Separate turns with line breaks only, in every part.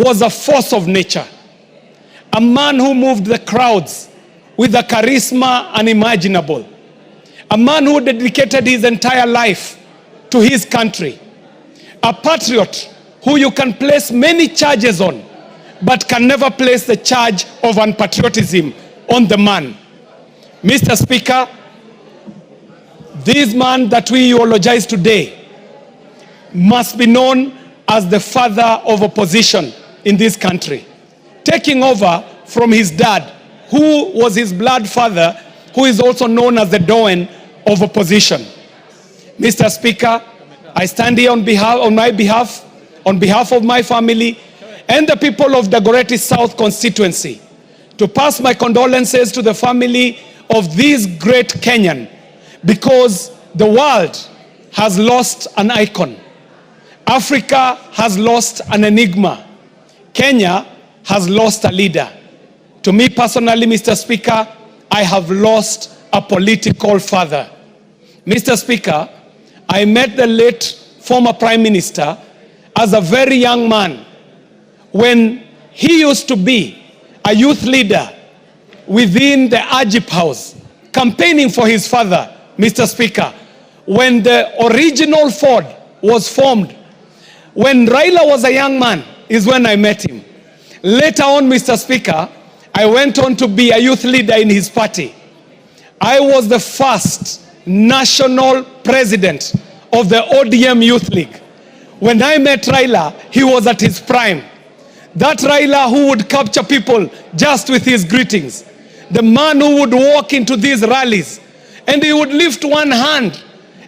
was a force of nature, a man who moved the crowds with a charisma unimaginable, a man who dedicated his entire life to his country, a patriot who you can place many charges on, but can never place the charge of unpatriotism on the man. Mr. Speaker, this man that we eulogize today must be known as the father of opposition in this country, taking over from his dad, who was his blood father, who is also known as the Doyen of opposition. Mr. Speaker, I stand here on behalf of my family and the people of Dagoretti South constituency to pass my condolences to the family of this great Kenyan, because the world has lost an icon. Africa has lost an enigma. Kenya has lost a leader. To me personally, Mr. Speaker, I have lost a political father. Mr. Speaker, I met the late former Prime Minister as a very young man when he used to be a youth leader within the Ajip House, campaigning for his father, Mr. Speaker, when the original Ford was formed. When Raila was a young man is when I met him. Later on, Mr. Speaker, I went on to be a youth leader in his party. I was the first national president of the ODM Youth League. When I met Raila, he was at his prime. That Raila who would capture people just with his greetings. The man who would walk into these rallies and he would lift one hand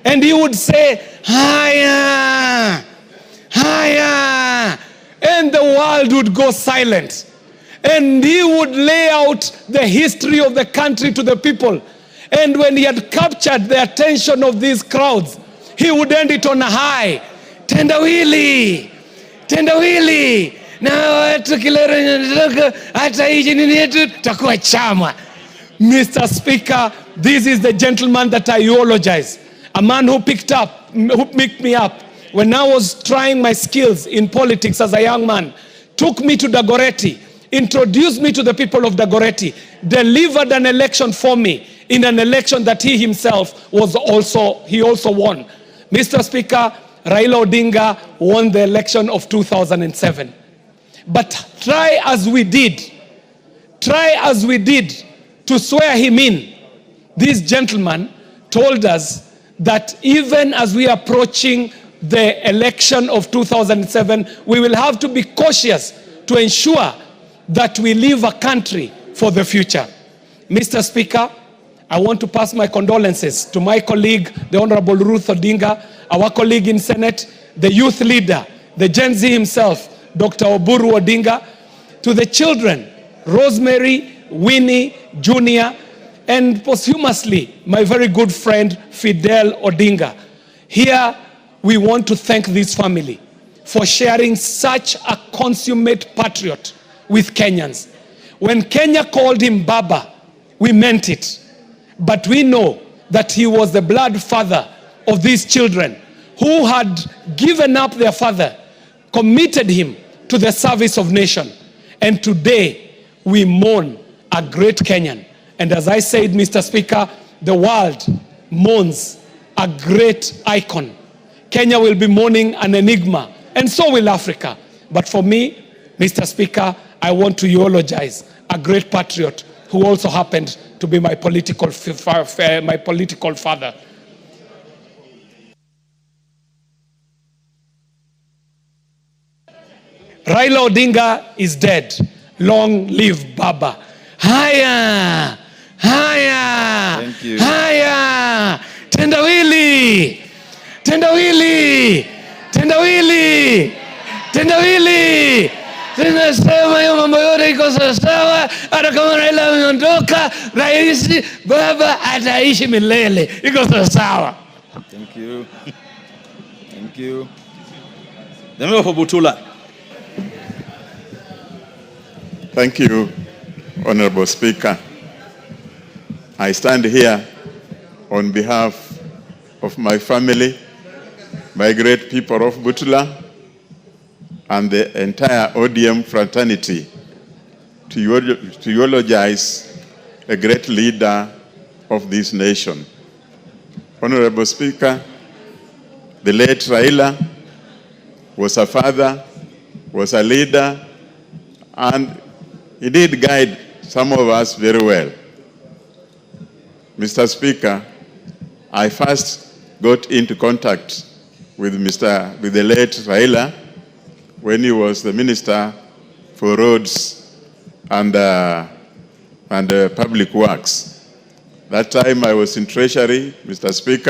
and he would say, "Haya, haya," and the world would go silent. And he would lay out the history of the country to the people. And when he had captured the attention of these crowds, he would end it on a high. Tendawili, tendawili. Na tukilera hata hiji nini yetu takuwa chama. Mr. Speaker, this is the gentleman that I eulogize. A man who picked me up when I was trying my skills in politics as a young man, took me to Dagoretti, introduced me to the people of Dagoretti, delivered an election for me in an election that he himself also won. Mr. Speaker, Raila Odinga won the election of 2007. But try as we did to swear him in, this gentleman told us that even as we are approaching the election of 2007, we will have to be cautious to ensure that we leave a country for the future. Mr. Speaker, I want to pass my condolences to my colleague, the Honorable Ruth Odinga, our colleague in Senate, the youth leader, the Gen Z himself, Dr. Waweru Odinga, to the children, Rosemary, Winnie, Junior, and posthumously, my very good friend, Fidel Odinga. Here, we want to thank this family for sharing such a consummate patriot with Kenyans. When Kenya called him Baba, we meant it. But we know that he was the blood father of these children who had given up their father, committed him to the service of nation. And today, we mourn a great Kenyan. And as I said, Mr. Speaker, the world mourns a great icon. Kenya will be mourning an enigma, and so will Africa. But for me, Mr. Speaker, I want to eulogize a great patriot who also happened to be my political father. Raila Odinga is dead. Long live Baba. Haya, haya,
thank you.
Haya, tendawili, tendawili, tendawili, tendawili. Tunasema hiyo mambo yote iko sawa, hata kama Raila ameondoka, rais Baba ataishi milele. Iko sawa.
Thank you. Thank you. The member for Butula.
Thank you, Honorable Speaker. I stand here on behalf of my family, my great people of Butula, and the entire ODM fraternity to eulogize a great leader of this nation. Honorable Speaker, the late Raila was a father, was a leader, and he did guide some of us very well. Mr. Speaker, I first got into contact with the late Raila when he was the Minister for Roads and Public Works. That time I was in Treasury, Mr. Speaker.